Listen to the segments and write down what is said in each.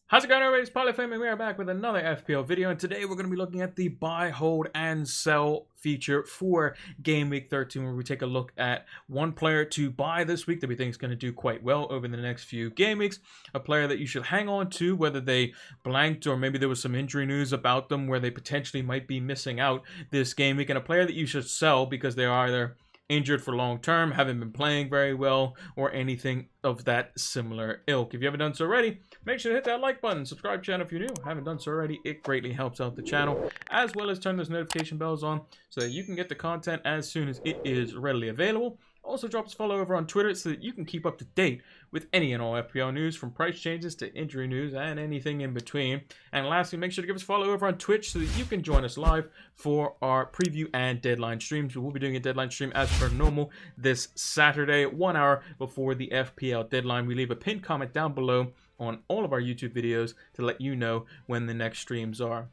How's it going, everybody? It's Polyfame, and we are back with another FPL video. And today we're going to be looking at the buy, hold, and sell feature for Game Week 13, where we take a look at one player to buy this week that we think is going to do quite well over the next few game weeks. A player that you should hang on to, whether they blanked or maybe there was some injury news about them where they potentially might be missing out this game week, and a player that you should sell because they are either injured for long term, haven't been playing very well, or anything of that similar ilk. If you haven't done so already, make sure to hit that like button, subscribe to the channel if you're new. Haven't done so already, it greatly helps out the channel, as well as turn those notification bells on so that you can get the content as soon as it is readily available. Also drop us a follow over on Twitter so that you can keep up to date with any and all FPL news, from price changes to injury news and anything in between. And lastly, make sure to give us a follow over on Twitch so that you can join us live for our preview and deadline streams. We will be doing a deadline stream as per normal this Saturday, 1 hour before the FPL deadline. We leave a pinned comment down below on all of our YouTube videos to let you know when the next streams are.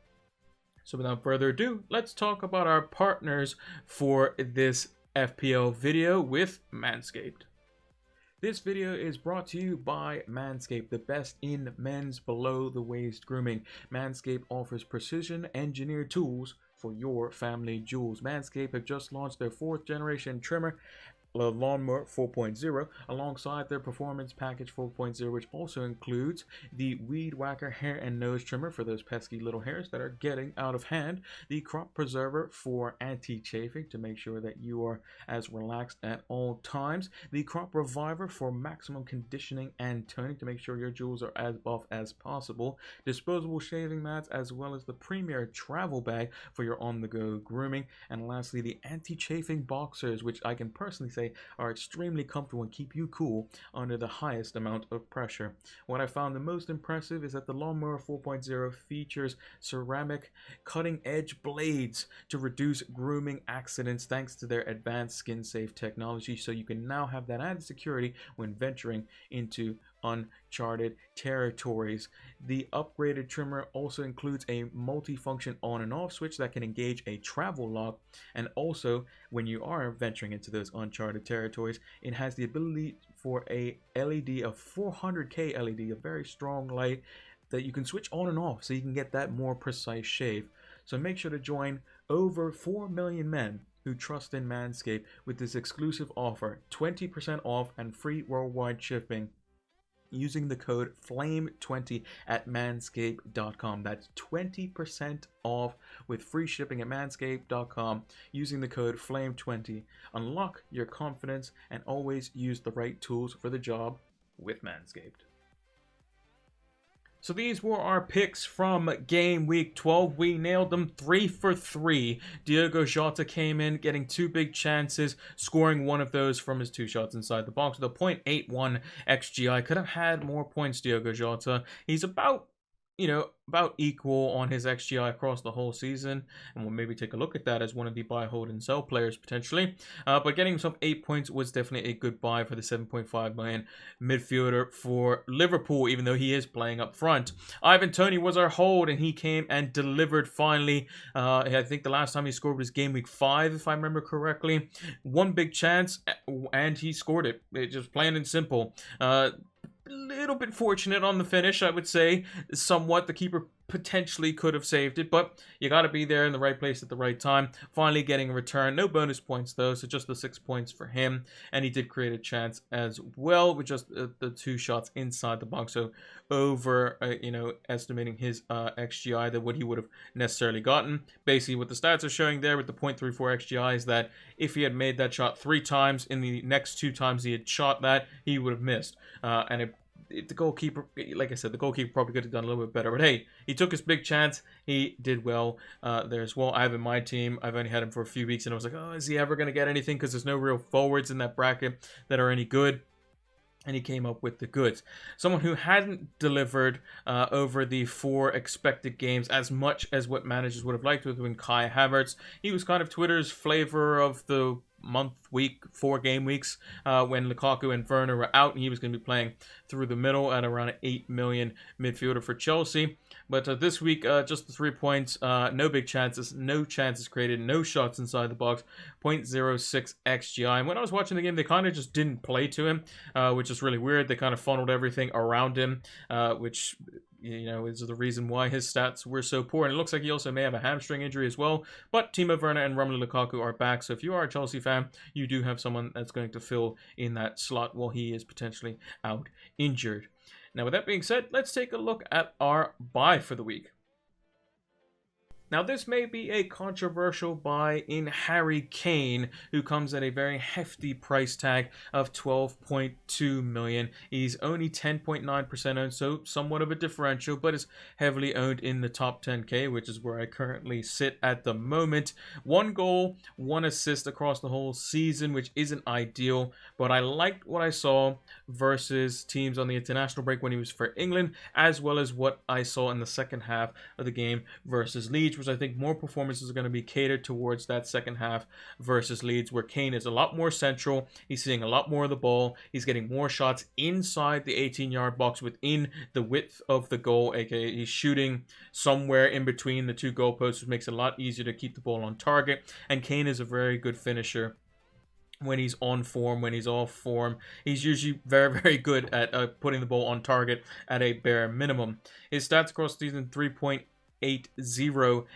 So without further ado, let's talk about our partners for this FPL video with Manscaped. This video is brought to you by Manscaped, the best in men's below-the-waist grooming. Manscaped offers precision-engineered tools for your family jewels. Manscaped have just launched their 4th generation trimmer, the Lawnmower 4.0, alongside their Performance Package 4.0, which also includes the Weed Whacker hair and nose trimmer for those pesky little hairs that are getting out of hand, the Crop Preserver for anti-chafing to make sure that you are as relaxed at all times, the Crop Reviver for maximum conditioning and toning to make sure your jewels are as buff as possible, disposable shaving mats, as well as the premier travel bag for your on-the-go grooming, and lastly the anti-chafing boxers, which I can personally say are extremely comfortable and keep you cool under the highest amount of pressure. What I found the most impressive is that the Lawnmower 4.0 features ceramic cutting-edge blades to reduce grooming accidents thanks to their advanced skin-safe technology, so you can now have that added security when venturing into uncharted territories. The upgraded trimmer also includes a multi-function on and off switch that can engage a travel lock, and also when you are venturing into those uncharted territories, it has the ability for a LED, a 400K LED, a very strong light that you can switch on and off so you can get that more precise shave. So make sure to join over 4 million men who trust in Manscaped with this exclusive offer, 20% off and free worldwide shipping, using the code FLAME20 at manscaped.com. That's 20% off with free shipping at manscaped.com using the code FLAME20. Unlock your confidence and always use the right tools for the job with Manscaped. So these were our picks from Game Week 12. We nailed them 3 for 3. Diogo Jota came in, getting 2 big chances, scoring one of those from his 2 shots inside the box with a 0.81 XGI. Could have had more points, Diogo Jota. He's about equal on his XGI across the whole season, and we'll maybe take a look at that as one of the buy, hold, and sell players potentially. But getting himself 8 points was definitely a good buy for the 7.5 million midfielder for Liverpool, even though he is playing up front. Ivan Toney was our hold, and he came and delivered finally. I think the last time he scored was Game Week 5, if I remember correctly. One big chance, and he scored it. It's just plain and simple. Little bit fortunate on the finish, I would say. Somewhat, the keeper potentially could have saved it, but you got to be there in the right place at the right time. Finally getting a return. No bonus points though, so just the 6 points for him, and he did create a chance as well with just the 2 shots inside the box, so over estimating his XGI than what he would have necessarily gotten. Basically what the stats are showing there with the 0.34 XGI is that if he had made that shot 3 times, in the next 2 times he had shot that, he would have missed, and the goalkeeper, like I said, the goalkeeper probably could have done a little bit better. But hey, he took his big chance. He did well there as well. I have in my team, I've only had him for a few weeks, and I was like, oh, is he ever going to get anything? Because there's no real forwards in that bracket that are any good. And he came up with the goods. Someone who hadn't delivered over the 4 expected games as much as what managers would have liked would have been Kai Havertz. He was kind of Twitter's flavor of the month, week, 4 game weeks when Lukaku and Werner were out, and he was going to be playing through the middle at around an 8 million midfielder for Chelsea. But this week, just the 3 points, no big chances, no chances created, no shots inside the box, 0.06 XGI. And when I was watching the game, they kind of just didn't play to him, which is really weird. They kind of funneled everything around him, which is the reason why his stats were so poor. And it looks like he also may have a hamstring injury as well. But Timo Werner and Romelu Lukaku are back. So if you are a Chelsea fan, you do have someone that's going to fill in that slot while he is potentially out injured. Now, with that being said, let's take a look at our buy for the week. Now, this may be a controversial buy in Harry Kane, who comes at a very hefty price tag of 12.2 million. He's only 10.9% owned, so somewhat of a differential, but is heavily owned in the top 10k, which is where I currently sit at the moment. 1 goal, 1 assist across the whole season, which isn't ideal, but I liked what I saw versus teams on the international break when he was for England, as well as what I saw in the second half of the game versus Leeds, which I think more performances are going to be catered towards that second half versus Leeds, where Kane is a lot more central. He's seeing a lot more of the ball. He's getting more shots inside the 18-yard box within the width of the goal, aka he's shooting somewhere in between the 2 goalposts, which makes it a lot easier to keep the ball on target. And Kane is a very good finisher when he's on form, when he's off form. He's usually very, very good at putting the ball on target at a bare minimum. His stats across the season, 3.80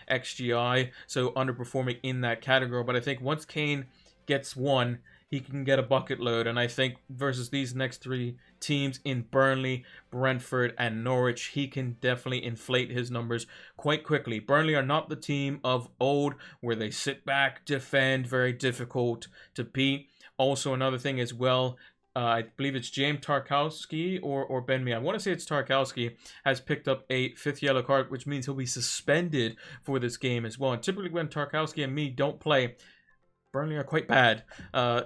XGI, so underperforming in that category. But I think once Kane gets one, he can get a bucket load. And I think versus these next 3 teams in Burnley, Brentford, and Norwich, he can definitely inflate his numbers quite quickly. Burnley are not the team of old where they sit back, defend, very difficult to beat. Also, another thing as well, I believe it's James Tarkowski or Ben Mee. I want to say it's Tarkowski, has picked up a 5th yellow card, which means he'll be suspended for this game as well. And typically when Tarkowski and Mee don't play, Burnley are quite bad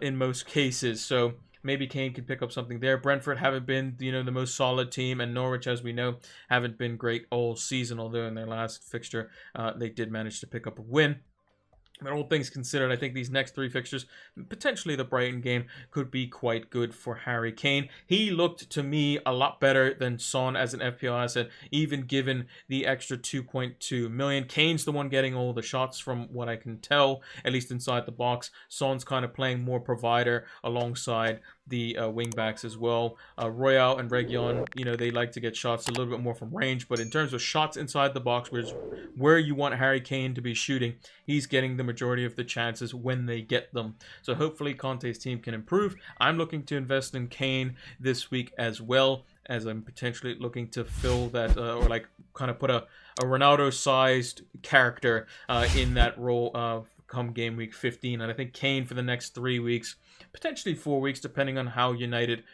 in most cases. So maybe Kane can pick up something there. Brentford haven't been, the most solid team, and Norwich, as we know, haven't been great all season, although in their last fixture, they did manage to pick up a win. But all things considered, I think these next 3 fixtures, potentially the Brighton game, could be quite good for Harry Kane. He looked to me a lot better than Son as an FPL asset, even given the extra 2.2 million. Kane's the one getting all the shots from what I can tell, at least inside the box. Son's kind of playing more provider alongside the wingbacks as well. Royale and Reguilon, they like to get shots a little bit more from range, but in terms of shots inside the box, which is where you want Harry Kane to be shooting, he's getting the majority of the chances when they get them. So hopefully Conte's team can improve. I'm looking to invest in Kane this week as well, as I'm potentially looking to fill that or like kind of put a Ronaldo-sized character in that role come game week 15. And I think Kane for the next 3 weeks, potentially 4 weeks, depending on how United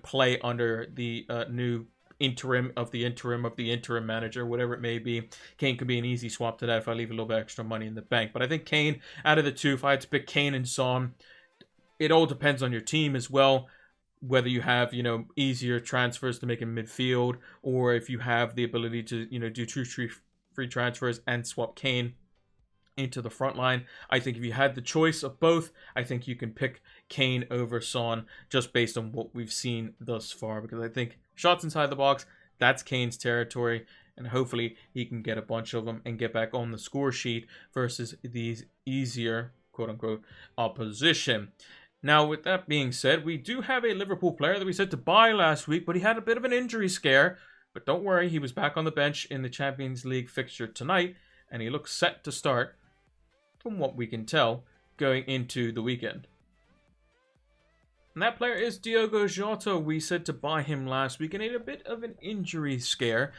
play under the new interim manager, whatever it may be. Kane could be an easy swap to that if I leave a little bit extra money in the bank. But I think Kane, out of the 2, if I had to pick Kane and Son, it all depends on your team as well. Whether you have, easier transfers to make in midfield, or if you have the ability to, do 2 free transfers and swap Kane into the front line. I think if you had the choice of both, I think you can pick Kane over Son just based on what we've seen thus far, because I think shots inside the box, that's Kane's territory, and hopefully he can get a bunch of them and get back on the score sheet versus these easier, quote-unquote, opposition. Now, with that being said, we do have a Liverpool player that we said to buy last week, but he had a bit of an injury scare. But don't worry, he was back on the bench in the Champions League fixture tonight, and he looks set to start, from what we can tell, going into the weekend. And that player is Diogo Jota. We said to buy him last week, and he had a bit of an injury scare.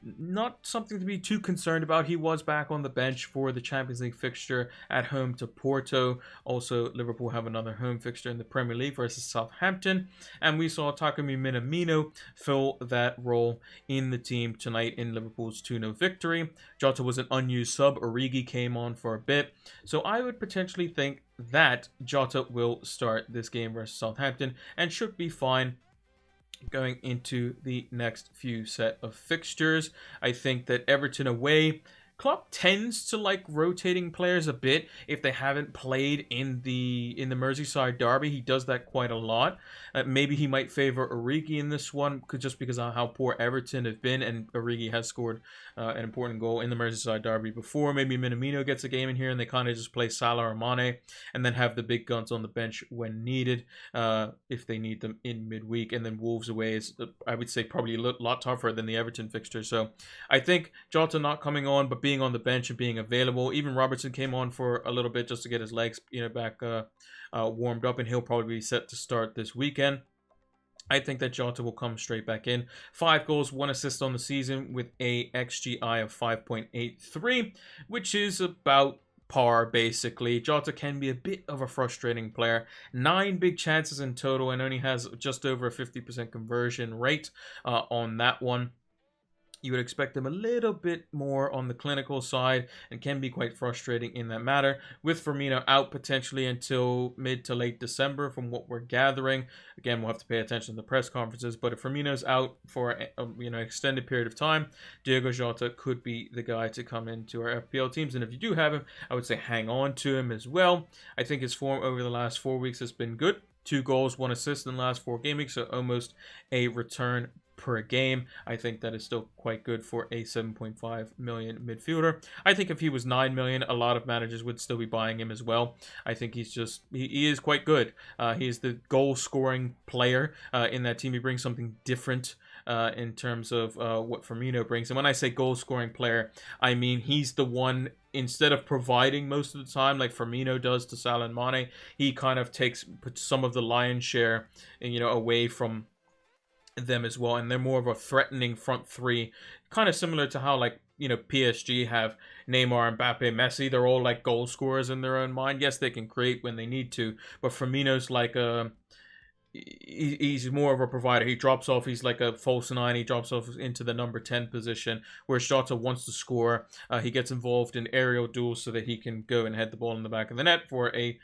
Not something to be too concerned about. He was back on the bench for the Champions League fixture at home to Porto. Also, Liverpool have another home fixture in the Premier League versus Southampton. And we saw Takumi Minamino fill that role in the team tonight in Liverpool's 2-0 victory. Jota was an unused sub. Origi came on for a bit. So I would potentially think that Jota will start this game versus Southampton and should be fine going into the next few set of fixtures. I think that Everton away Klopp tends to like rotating players a bit if they haven't played in the Merseyside derby. He does that quite a lot. Maybe he might favor Origi in this one, just because of how poor Everton have been, and Origi has scored an important goal in the Merseyside derby before. Maybe Minamino gets a game in here, and they kind of just play Salah or Mane, and then have the big guns on the bench when needed, if they need them in midweek. And then Wolves away is, I would say, probably a lot tougher than the Everton fixture. So I think Jota not coming on, but being on the bench and being available. Even Robertson came on for a little bit just to get his legs, back warmed up, and he'll probably be set to start this weekend. I think that Jota will come straight back in. 5 goals, 1 assist on the season with a XGI of 5.83, which is about par, basically. Jota can be a bit of a frustrating player. 9 big chances in total and only has just over a 50% conversion rate on that one. You would expect them a little bit more on the clinical side, and can be quite frustrating in that matter. With Firmino out potentially until mid to late December from what we're gathering. Again, we'll have to pay attention to the press conferences, but if Firmino's out for extended period of time, Diogo Jota could be the guy to come into our FPL teams. And if you do have him, I would say hang on to him as well. I think his form over the last 4 weeks has been good. 2 goals, 1 assist in the last 4 game weeks, so almost a return per game. I think that is still quite good for a 7.5 million midfielder. I think if he was 9 million, a lot of managers would still be buying him as well. I think he is quite good. He is the goal scoring player in that team. He brings something different in terms of what Firmino brings. And when I say goal scoring player, I mean he's the one, instead of providing most of the time like Firmino does to Salah and Mane, he kind of puts some of the lion's share, away from them as well, and they're more of a threatening front three, kind of similar to how PSG have Neymar, Mbappe, Messi. They're all like goal scorers in their own mind. Yes, they can create when they need to, but Firmino's like he's more of a provider. He drops off. He's like a false 9. He drops off into the number 10 position, where Jota wants to score. He gets involved in aerial duels so that he can go and head the ball in the back of the net for a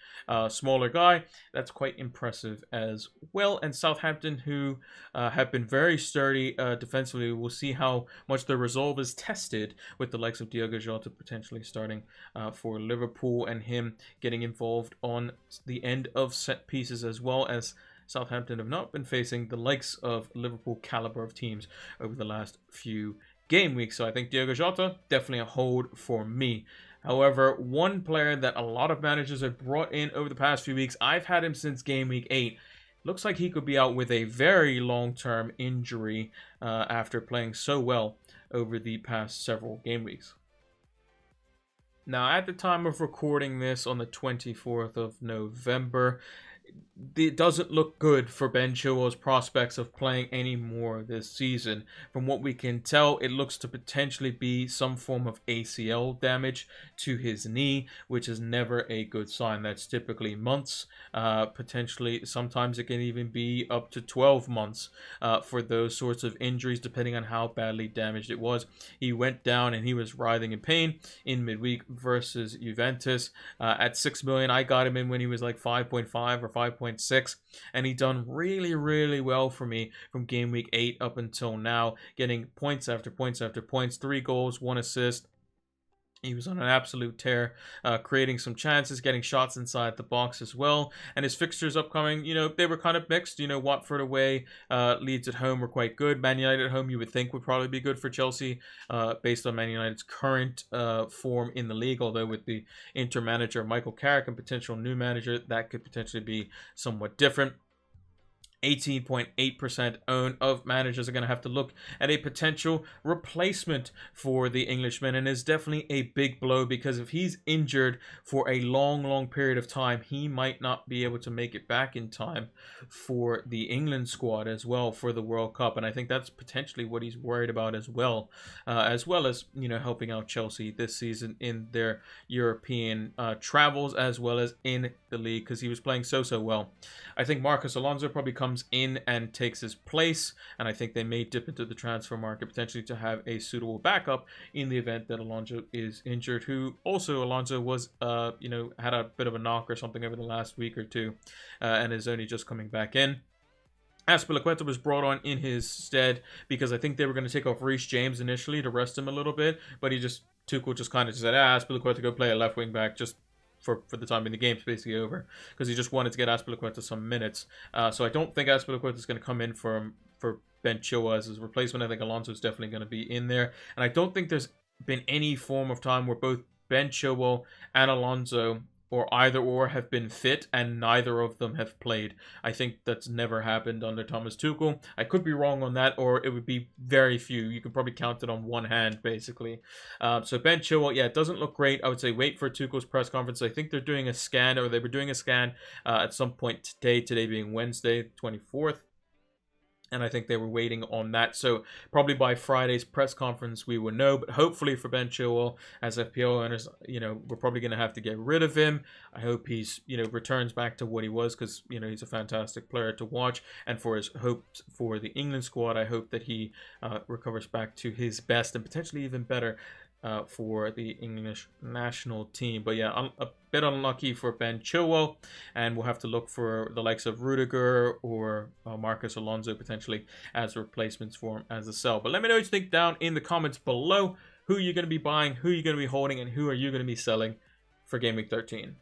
smaller guy. That's quite impressive as well. And Southampton, who have been very sturdy defensively, we'll see how much their resolve is tested with the likes of Diogo Jota potentially starting for Liverpool, and him getting involved on the end of set pieces, as well as Southampton have not been facing the likes of Liverpool caliber of teams over the last few game weeks. So I think Diogo Jota, definitely a hold for me. However, one player that a lot of managers have brought in over the past few weeks, I've had him since game week 8. Looks like he could be out with a very long-term injury after playing so well over the past several game weeks. Now, at the time of recording this on the 24th of November, it doesn't look good for Ben Chilwell's prospects of playing any more this season. From what we can tell, it looks to potentially be some form of ACL damage to his knee, which is never a good sign. That's typically months, potentially sometimes it can even be up to 12 months for those sorts of injuries, depending on how badly damaged it was. He went down and he was writhing in pain in midweek versus Juventus. At 6 million, I got him in when he was like 5.5 or 5.6, and he done really well for me from game week 8 up until now, getting points after points after points, 3 goals, 1 assist. He was on an absolute tear, creating some chances, getting shots inside the box as well. And his fixtures upcoming, they were kind of mixed. Watford away, Leeds at home were quite good. Man United at home, you would think, would probably be good for Chelsea based on Man United's current form in the league. Although with the Inter manager Michael Carrick and potential new manager, that could potentially be somewhat different. 18.8% own of managers are going to have to look at a potential replacement for the Englishman, and is definitely a big blow, because if he's injured for a long period of time, he might not be able to make it back in time for the England squad as well for the World Cup. And I think that's potentially what he's worried about as well as helping out Chelsea this season in their European travels, as well as in the league, because he was playing so well. I think Marcos Alonso probably comes in and takes his place, and I think they may dip into the transfer market potentially to have a suitable backup in the event that Alonso is injured, who also Alonso was had a bit of a knock or something over the last week or two, and is only just coming back in. Azpilicueta was brought on in his stead because I think they were going to take off Reece James initially to rest him a little bit, but he just Tuchel just kind of said, Azpilicueta go play a left wing back just for the time being. The game's basically over because he just wanted to get Azpilicueta some minutes. So I don't think Azpilicueta is going to come in for Ben Chilwell as his replacement. I think Alonso is definitely going to be in there. And I don't think there's been any form of time where both Ben Chilwell and Alonso or either or have been fit and neither of them have played. I think that's never happened under Thomas Tuchel. I could be wrong on that, or it would be very few. You can probably count it on one hand, basically. So Ben Chilwell, yeah, it doesn't look great. I would say wait for Tuchel's press conference. I think they're doing a scan, or they were doing a scan at some point today being Wednesday, 24th. And I think they were waiting on that. So probably by Friday's press conference, we will know. But hopefully for Ben Chilwell, as FPL owners, we're probably going to have to get rid of him. I hope he's, returns back to what he was because, he's a fantastic player to watch. And for his hopes for the England squad, I hope that he recovers back to his best and potentially even better for the English national team. But yeah, a bit unlucky for Ben Chilwell, and we'll have to look for the likes of Rudiger or Marcus Alonso potentially as replacements for him as a sell. But let me know what you think down in the comments below. Who you're going to be buying, who you're going to be holding, and who are you going to be selling for Game Week 13.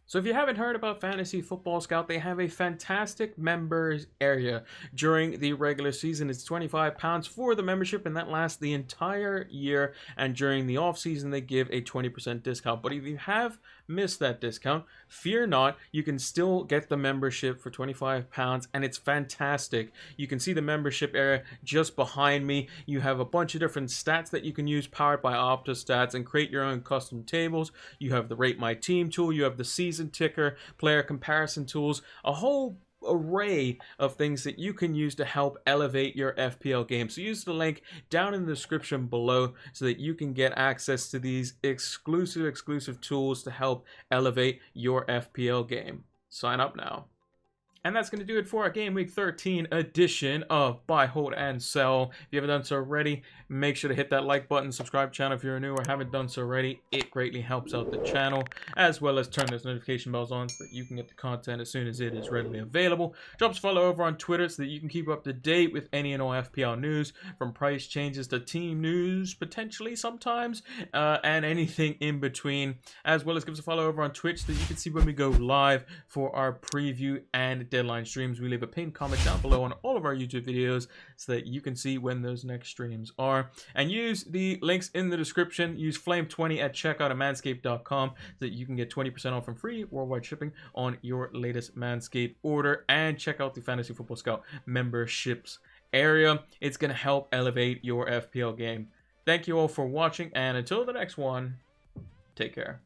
So if you haven't heard about Fantasy Football Scout, they have a fantastic members area during the regular season. It's £25 for the membership, and that lasts the entire year. And during the off season, they give a 20% discount. But if you have missed that discount, fear not. You can still get the membership for £25, and it's fantastic. You can see the membership area just behind me. You have a bunch of different stats that you can use, powered by Opta stats, and create your own custom tables. You have the Rate My Team tool. You have the season ticker, player comparison tools, a whole array of things that you can use to help elevate your FPL game. So use the link down in the description below so that you can get access to these exclusive tools to help elevate your FPL game. Sign up now. And that's going to do it for our Game Week 13 edition of Buy, Hold, and Sell. If you haven't done so already, make sure to hit that like button, subscribe channel if you're new or haven't done so already. It greatly helps out the channel, as well as turn those notification bells on so that you can get the content as soon as it is readily available. Drop us a follow over on Twitter so that you can keep up to date with any and all FPL news, from price changes to team news, potentially sometimes, and anything in between. As well as give us a follow over on Twitch so that you can see when we go live for our preview and deadline streams. We leave a pinned comment down below on all of our YouTube videos so that you can see when those next streams are. And use the links in the description. Use Flame20 at checkout at manscaped.com so that you can get 20% off and free worldwide shipping on your latest Manscaped order. And check out the Fantasy Football Scout memberships area. It's going to help elevate your FPL game. Thank you all for watching, and until the next one, take care.